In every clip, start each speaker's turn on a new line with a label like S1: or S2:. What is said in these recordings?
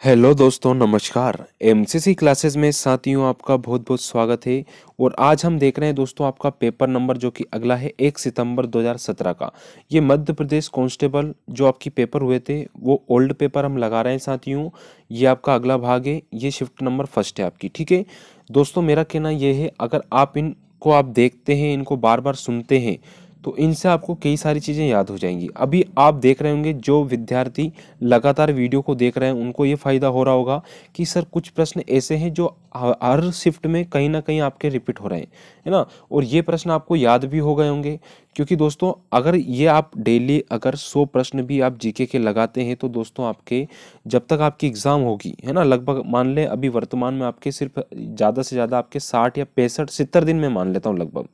S1: Hello दोस्तों, नमस्कार। MCC classes में साथियों आपका बहुत बहुत स्वागत है। और आज हम देख रहे हैं दोस्तों आपका पेपर नंबर जो कि अगला है 1 सितंबर 2017 का। ये मध्य प्रदेश कांस्टेबल जो आपकी पेपर हुए थे वो ओल्ड पेपर हम लगा रहे हैं साथियों। ये आपका अगला भाग है, ये शिफ्ट नंबर फर्स्ट है आपकी। ठीक है दोस्तों, मेरा कहना ये है, अगर आप इनको आप देखते हैं, इनको बार बार सुनते हैं, तो इनसे आपको कई सारी चीज़ें याद हो जाएंगी। अभी आप देख रहे होंगे जो विद्यार्थी लगातार वीडियो को देख रहे हैं उनको ये फायदा हो रहा होगा कि सर कुछ प्रश्न ऐसे हैं जो हर शिफ्ट में कहीं ना कहीं आपके रिपीट हो रहे हैं, है ना। और ये प्रश्न आपको याद भी हो गए होंगे, क्योंकि दोस्तों अगर ये आप डेली अगर 100 प्रश्न भी आप जीके के लगाते हैं तो दोस्तों आपके जब तक आपकी एग्जाम होगी, है ना, लगभग मान लें अभी वर्तमान में आपके सिर्फ ज़्यादा से ज़्यादा आपके 60 या 65 70 दिन में मान लेता हूँ लगभग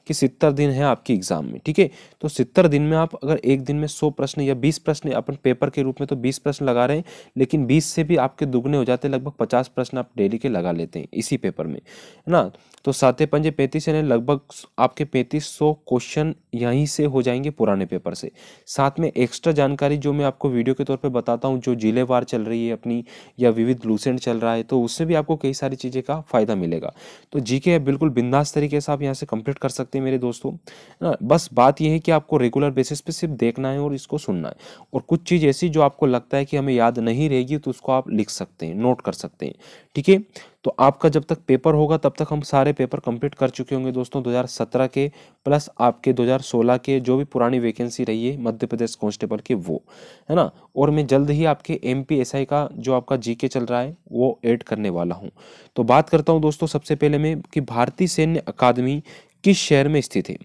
S1: कि 70 दिन है आपकी एग्जाम में। ठीक है, तो 70 दिन में आप अगर एक दिन में 100 प्रश्न या 20 प्रश्न, अपन पेपर के रूप में तो 20 प्रश्न लगा रहे हैं, लेकिन 20 से भी आपके दुगने हो जाते हैं, लगभग 50 प्रश्न आप डेली के लगा लेते हैं इसी पेपर में, है ना। तो साते पंजे 35 यानी लगभग आपके 3500 क्वेश्चन यहीं से हो जाएंगे पुराने पेपर से। साथ में एक्स्ट्रा जानकारी जो मैं आपको वीडियो के तौर पे बताता हूँ, जो जिलेवार चल रही है अपनी या विविध लूसेंट चल रहा है, तो उससे भी आपको कई सारी चीज़ें का फायदा मिलेगा। तो जीके बिल्कुल बिंदास तरीके से आप यहाँ से कंप्लीट कर सकते हैं मेरे दोस्तों, है ना। बस बात यह है कि आपको रेगुलर बेसिस पे सिर्फ देखना है और इसको सुनना है। और कुछ चीज़ ऐसी जो आपको लगता है कि हमें याद नहीं रहेगी तो उसको आप लिख सकते हैं, नोट कर सकते हैं। ठीक है, तो आपका जब तक पेपर होगा तब तक हम सारे पेपर कंप्लीट कर चुके होंगे दोस्तों, 2017 के प्लस आपके 2016 के जो भी पुरानी वैकेंसी रही है मध्य प्रदेश कांस्टेबल के, वो, है ना। और मैं जल्द ही आपके एमपीएसआई का जो आपका जीके चल रहा है वो ऐड करने वाला हूँ। तो बात करता हूँ दोस्तों सबसे पहले मैं कि भारतीय सैन्य अकादमी किस शहर में स्थित है।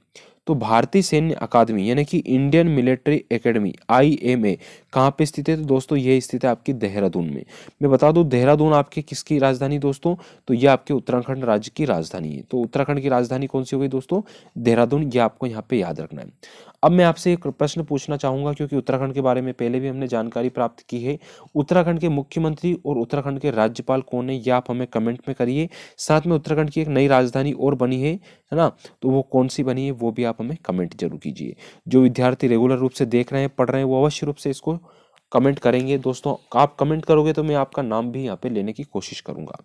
S1: तो भारतीय सैन्य अकादमी यानी कि इंडियन मिलिट्री एकेडमी आईएमए कहाँ पे स्थित है, तो दोस्तों ये स्थित है आपकी देहरादून में। मैं बता दूं देहरादून आपके किसकी राजधानी दोस्तों, तो ये आपके उत्तराखंड राज्य की राजधानी है। तो उत्तराखंड की राजधानी कौन सी होगी दोस्तों, देहरादून। ये आपको यहाँ पे याद रखना है। अब मैं आपसे एक प्रश्न पूछना चाहूंगा, क्योंकि उत्तराखंड के बारे में पहले भी हमने जानकारी प्राप्त की है। उत्तराखंड के मुख्यमंत्री और उत्तराखंड के राज्यपाल कौन है, ये आप हमें कमेंट में करिए। साथ में उत्तराखंड की एक नई राजधानी और बनी है ना, तो वो कौन सी बनी है वो भी आप हमें कमेंट जरूर कीजिए। जो विद्यार्थी रेगुलर रूप से देख रहे हैं, पढ़ रहे हैं, वो अवश्य रूप से इसको कमेंट करेंगे दोस्तों। आप कमेंट करोगे तो मैं आपका नाम भी यहाँ पे लेने की कोशिश करूंगा।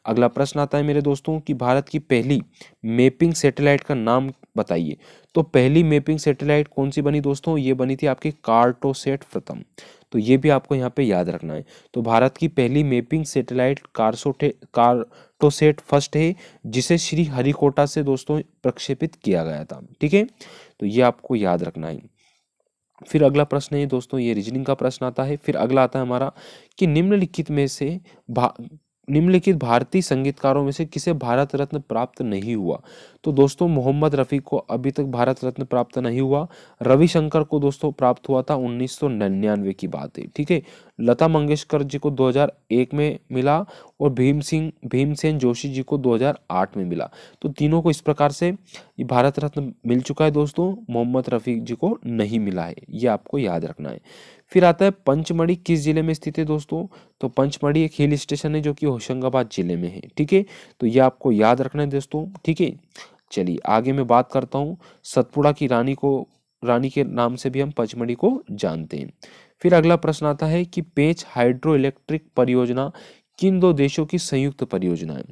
S1: अगला प्रश्न आता है मेरे दोस्तों कि भारत की पहली मैपिंग सैटेलाइट का नाम बताइए। तो पहली मैपिंग सैटेलाइट कौन सी बनी दोस्तों, ये बनी थी आपकी कार्टोसैट प्रथम। तो ये भी आपको यहाँ पे याद रखना है। तो भारत की पहली मैपिंग सैटेलाइट कार्टोसैट फर्स्ट है, जिसे श्री हरिकोटा से दोस्तों प्रक्षेपित किया गया था। ठीक है, तो ये आपको याद रखना है। फिर अगला प्रश्न है दोस्तों, ये रीजनिंग का प्रश्न आता है। फिर अगला आता है हमारा कि निम्नलिखित भारतीय संगीतकारों में से किसे भारत रत्न प्राप्त नहीं हुआ। तो दोस्तों मोहम्मद रफ़ी को अभी तक भारत रत्न प्राप्त नहीं हुआ। रविशंकर को दोस्तों प्राप्त हुआ था 1999 की बात है। ठीक है, लता मंगेशकर जी को 2001 में मिला और भीमसेन जोशी जी को 2008 में मिला। तो तीनों को इस प्रकार से ये भारत रत्न मिल चुका है दोस्तों, मोहम्मद रफ़ी जी को नहीं मिला है, ये आपको याद रखना है। फिर आता है पंचमढ़ी किस जिले में स्थित है दोस्तों। तो पंचमढ़ी एक हिल स्टेशन है जो कि होशंगाबाद जिले में है। ठीक है, तो ये आपको याद रखना है दोस्तों। ठीक है, चलिए आगे मैं बात करता हूँ। सतपुड़ा की रानी के नाम से भी हम पंचमढ़ी को जानते हैं। फिर अगला प्रश्न आता है कि पेंच हाइड्रो इलेक्ट्रिक परियोजना किन दो देशों की संयुक्त परियोजना है।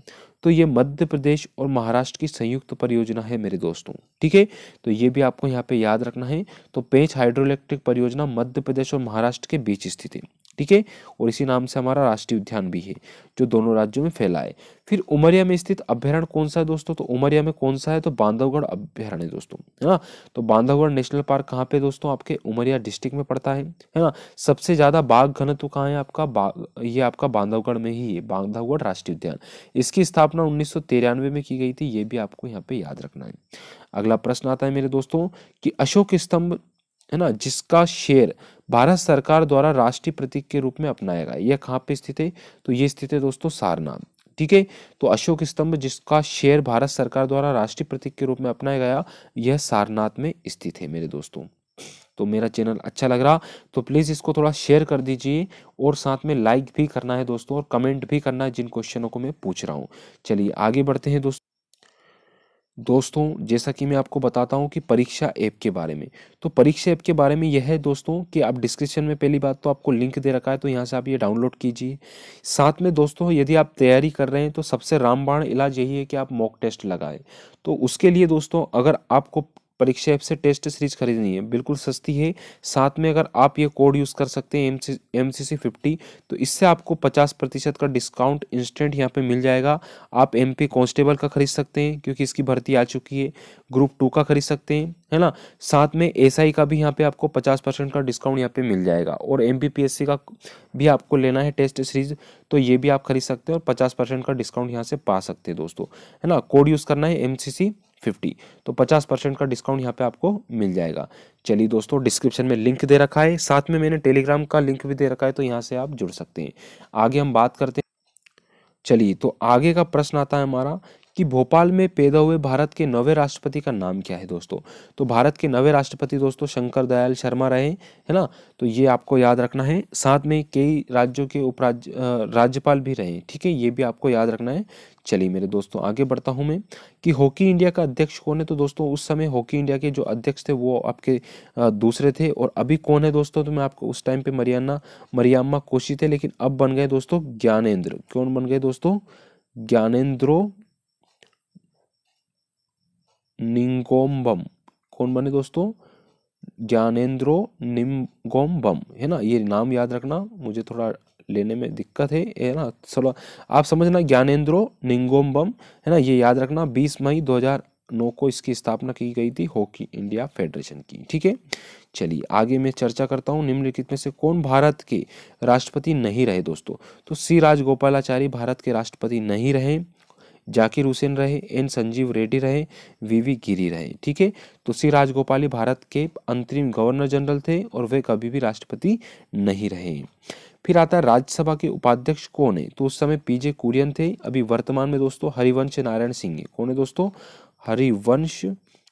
S1: तो ये मध्य प्रदेश और महाराष्ट्र की संयुक्त परियोजना है मेरे दोस्तों। ठीक है, तो ये भी आपको यहाँ पे याद रखना है। तो पेंच हाइड्रो इलेक्ट्रिक परियोजना मध्य प्रदेश और महाराष्ट्र के बीच स्थित है। ठीक है, और इसी नाम से हमारा राष्ट्रीय उद्यान भी है जो दोनों राज्यों में फैला है। फिर उमरिया में स्थित अभ्यारण्य कौन सा है दोस्तों, तो उमरिया में कौन सा है, तो बांधवगढ़ अभ्यारण्य दोस्तों, है ना। तो बांधवगढ़ नेशनल पार्क कहाँ पे दोस्तों, आपके उमरिया डिस्ट्रिक्ट में पड़ता है ना। सबसे ज्यादा बाघ घनत्व कहाँ है आपका, ये आपका बांधवगढ़ में ही है, बांधवगढ़ राष्ट्रीय उद्यान। इसकी स्थापना 1993 में की गई थी, ये भी आपको यहाँ पे याद रखना है। अगला प्रश्न आता है मेरे दोस्तों कि अशोक स्तंभ, है ना, जिसका शेर भारत सरकार द्वारा राष्ट्रीय प्रतीक के रूप में अपनाया गया, यह कहाँ पे स्थित है, तो ये स्थित है दोस्तों सारनाथ। ठीक है, तो अशोक स्तंभ जिसका शेर भारत सरकार द्वारा राष्ट्रीय प्रतीक के रूप में अपनाया गया, यह सारनाथ में स्थित है मेरे दोस्तों। तो मेरा चैनल अच्छा लग रहा तो प्लीज़ इसको थोड़ा शेयर कर दीजिए और साथ में लाइक भी करना है दोस्तों, और कमेंट भी करना है जिन क्वेश्चनों को मैं पूछ रहा हूँ। चलिए आगे बढ़ते हैं दोस्तों। दोस्तों जैसा कि मैं आपको बताता हूं कि परीक्षा ऐप के बारे में, तो परीक्षा ऐप के बारे में यह है दोस्तों कि आप डिस्क्रिप्शन में पहली बात तो आपको लिंक दे रखा है, तो यहाँ से आप ये डाउनलोड कीजिए। साथ में दोस्तों यदि आप तैयारी कर रहे हैं तो सबसे रामबाण इलाज यही है कि आप मॉक टेस्ट लगाएं। तो उसके लिए दोस्तों अगर आपको परीक्षा ऐप से टेस्ट सीरीज खरीदनी है, बिल्कुल सस्ती है। साथ में अगर आप ये कोड यूज़ कर सकते हैं MCC50, तो इससे आपको 50% का डिस्काउंट इंस्टेंट यहाँ पे मिल जाएगा। आप MP कांस्टेबल का खरीद सकते हैं क्योंकि इसकी भर्ती आ चुकी है, ग्रुप 2 का खरीद सकते हैं, है ना। साथ में SI का भी यहाँ पे आपको 50% का डिस्काउंट यहाँ पे मिल जाएगा, और MPPSC का भी आपको लेना है टेस्ट सीरीज, तो ये भी आप खरीद सकते हैं और 50% का डिस्काउंट यहाँ से पा सकते हैं दोस्तों, है ना। कोड यूज़ करना है MCC50, तो 50% का डिस्काउंट यहाँ पे आपको मिल जाएगा। चलिए दोस्तों, डिस्क्रिप्शन में लिंक दे रखा है, साथ में मैंने टेलीग्राम का लिंक भी दे रखा है, तो यहाँ से आप जुड़ सकते हैं। आगे हम बात करते हैं। चलिए, तो आगे का प्रश्न आता है हमारा कि भोपाल में पैदा हुए भारत के नवे राष्ट्रपति का नाम क्या है दोस्तों। तो भारत के नवे राष्ट्रपति दोस्तों शंकर दयाल शर्मा रहे, है ना। तो ये आपको याद रखना है। साथ में कई राज्यों के राज्यपाल भी रहे, ठीक है, ये भी आपको याद रखना है। चलिए मेरे दोस्तों, आगे बढ़ता हूँ मैं कि हॉकी इंडिया का अध्यक्ष कौन है। तो दोस्तों उस समय हॉकी इंडिया के जो अध्यक्ष थे वो आपके दूसरे थे, और अभी कौन है दोस्तों, तो मैं आपको उस टाइम पे मरियाम्मा कोशी थे, लेकिन अब बन गए दोस्तों ज्ञानेंद्र। कौन बन गए दोस्तों? ज्ञानेंद्रो निंगोम्बम। कौन बने दोस्तों? ज्ञानेंद्रो निंगोम्बम, है ना। ये नाम याद रखना, मुझे थोड़ा लेने में दिक्कत है ना। चलो आप समझना, ज्ञानेंद्रो निंगोम्बम, है ना, ये याद रखना। 20 मई 2009 को इसकी स्थापना की गई थी हॉकी इंडिया फेडरेशन की, ठीक है। चलिए आगे मैं चर्चा करता हूँ, निम्नलिखित में से कौन भारत के राष्ट्रपति नहीं रहे दोस्तों। तो C राजगोपालाचारी भारत के राष्ट्रपति नहीं रहे, जाकिर हुसैन रहे, N संजीव रेड्डी रहे, VV गिरी रहे, ठीक है। तो C राजगोपाली भारत के अंतरिम गवर्नर जनरल थे और वे कभी भी राष्ट्रपति नहीं रहे। फिर आता है राज्यसभा के उपाध्यक्ष कौन है। तो उस समय PJ कुरियन थे, अभी वर्तमान में दोस्तों हरिवंश नारायण सिंह है। कौन है दोस्तों? हरिवंश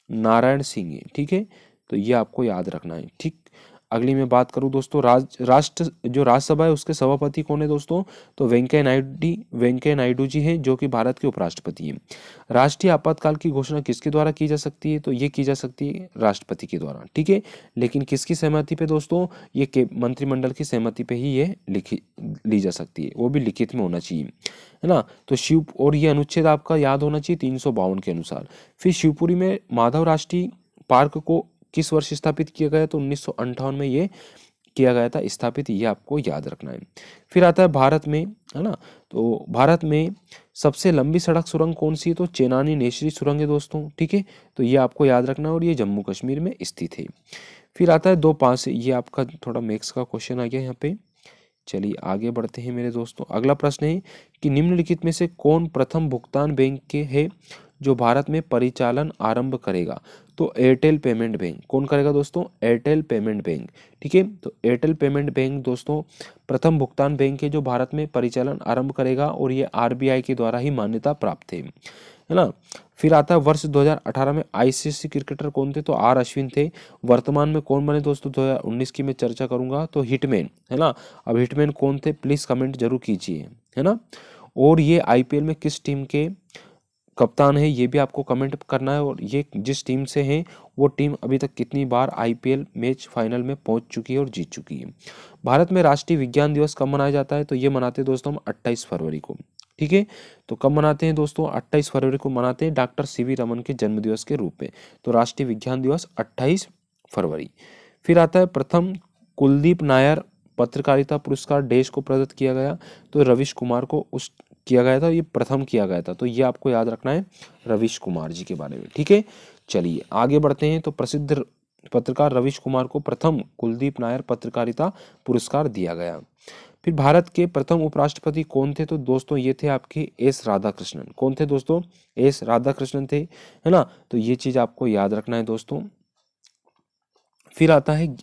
S1: नारायण सिंह है, ठीक है। तो ये आपको याद रखना है, ठीक। अगली मैं बात करूं दोस्तों, जो राज्यसभा है उसके सभापति कौन है दोस्तों। तो वेंकैया नायडू जी हैं, जो कि भारत के उपराष्ट्रपति हैं। राष्ट्रीय आपातकाल की घोषणा किसके द्वारा की जा सकती है। तो ये की जा सकती है राष्ट्रपति के द्वारा, ठीक है। लेकिन किसकी सहमति पे दोस्तों? ये के मंत्रिमंडल की सहमति पे ही ये ली जा सकती है, वो भी लिखित में होना चाहिए, है ना। तो और ये अनुच्छेद आपका याद होना चाहिए 352 के अनुसार। फिर शिवपुरी में माधव राष्ट्रीय पार्क को किस वर्ष स्थापित किया गया। तो 1958 में ये किया गया था स्थापित, ये आपको याद रखना है। फिर आता है भारत में, है ना। तो भारत में सबसे लंबी सड़क सुरंग कौन सी है। तो चेनानी नेशरी सुरंग है दोस्तों, ठीक है। तो ये आपको याद रखना है, और ये जम्मू कश्मीर में स्थित है। फिर आता है 2-5, ये आपका थोड़ा मैथ्स का क्वेश्चन आ गया यहाँ पे। चलिए आगे बढ़ते हैं मेरे दोस्तों। अगला प्रश्न है कि निम्नलिखित में से कौन प्रथम भुगतान बैंक के है जो भारत में परिचालन आरंभ करेगा। तो एयरटेल पेमेंट बैंक। कौन करेगा दोस्तों? एयरटेल पेमेंट बैंक, ठीक है। तो एयरटेल पेमेंट बैंक दोस्तों प्रथम भुगतान बैंक है जो भारत में परिचालन आरंभ करेगा, और ये RBI के द्वारा ही मान्यता प्राप्त है ना। फिर आता है वर्ष 2018 में ICC क्रिकेटर कौन थे। तो R अश्विन थे। वर्तमान में कौन बने दोस्तों? 2019 की मैं चर्चा करूंगा, तो हिटमैन, है ना। अब हिटमैन कौन थे, प्लीज कमेंट जरूर कीजिए, है ना। और ये IPL में किस टीम के कप्तान है, ये भी आपको कमेंट करना है। और ये जिस टीम से हैं वो टीम अभी तक कितनी बार IPL मैच फाइनल में पहुंच चुकी है और जीत चुकी है। भारत में राष्ट्रीय विज्ञान दिवस कब मनाया जाता है। तो ये मनाते हैं दोस्तों हम 28 फरवरी को, ठीक है। तो कब मनाते हैं दोस्तों? 28 फरवरी को मनाते हैं, डॉक्टर CV रमन के जन्म दिवस के रूप में। तो राष्ट्रीय विज्ञान दिवस 28 फरवरी। फिर आता है प्रथम कुलदीप नायर पत्रकारिता पुरस्कार देश को प्रदत्त किया गया। तो रविश कुमार को उस किया गया था, ये प्रथम किया गया था। तो ये आपको याद रखना है रविश कुमार जी के बारे में, ठीक है। चलिए आगे बढ़ते हैं। तो प्रसिद्ध पत्रकार रविश कुमार को प्रथम कुलदीप नायर पत्रकारिता पुरस्कार दिया गया। फिर भारत के प्रथम उपराष्ट्रपति कौन थे। तो दोस्तों ये थे आपके S राधाकृष्णन। कौन थे दोस्तों? S राधाकृष्णन थे, है ना। तो ये चीज आपको याद रखना है दोस्तों। फिर आता है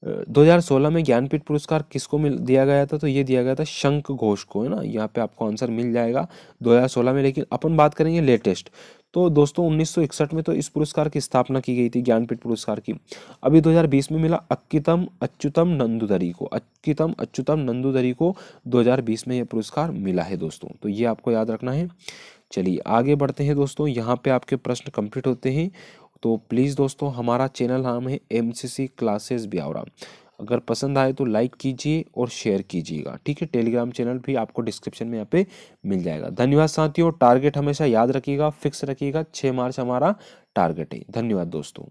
S1: 2016 में ज्ञानपीठ पुरस्कार किसको दिया गया था। तो ये दिया गया था शंख घोष को, है ना। यहाँ पे आपको आंसर मिल जाएगा 2016 में। लेकिन अपन बात करेंगे लेटेस्ट, तो दोस्तों 1961 में तो इस पुरस्कार की स्थापना की गई थी, ज्ञानपीठ पुरस्कार की। अभी 2020 में मिला अक्कीतम अच्युतम नंदुदरी को 2020 में यह पुरस्कार मिला है दोस्तों। तो ये आपको याद रखना है। चलिए आगे बढ़ते हैं दोस्तों, यहाँ पे आपके प्रश्न कंप्लीट होते हैं। तो प्लीज़ दोस्तों, हमारा चैनल नाम है एमसीसी क्लासेस ब्यावरा। अगर पसंद आए तो लाइक कीजिए और शेयर कीजिएगा, ठीक है। टेलीग्राम चैनल भी आपको डिस्क्रिप्शन में यहाँ पे मिल जाएगा। धन्यवाद साथियों। टारगेट हमेशा याद रखिएगा, फिक्स रखिएगा, 6 मार्च हमारा टारगेट है। धन्यवाद दोस्तों।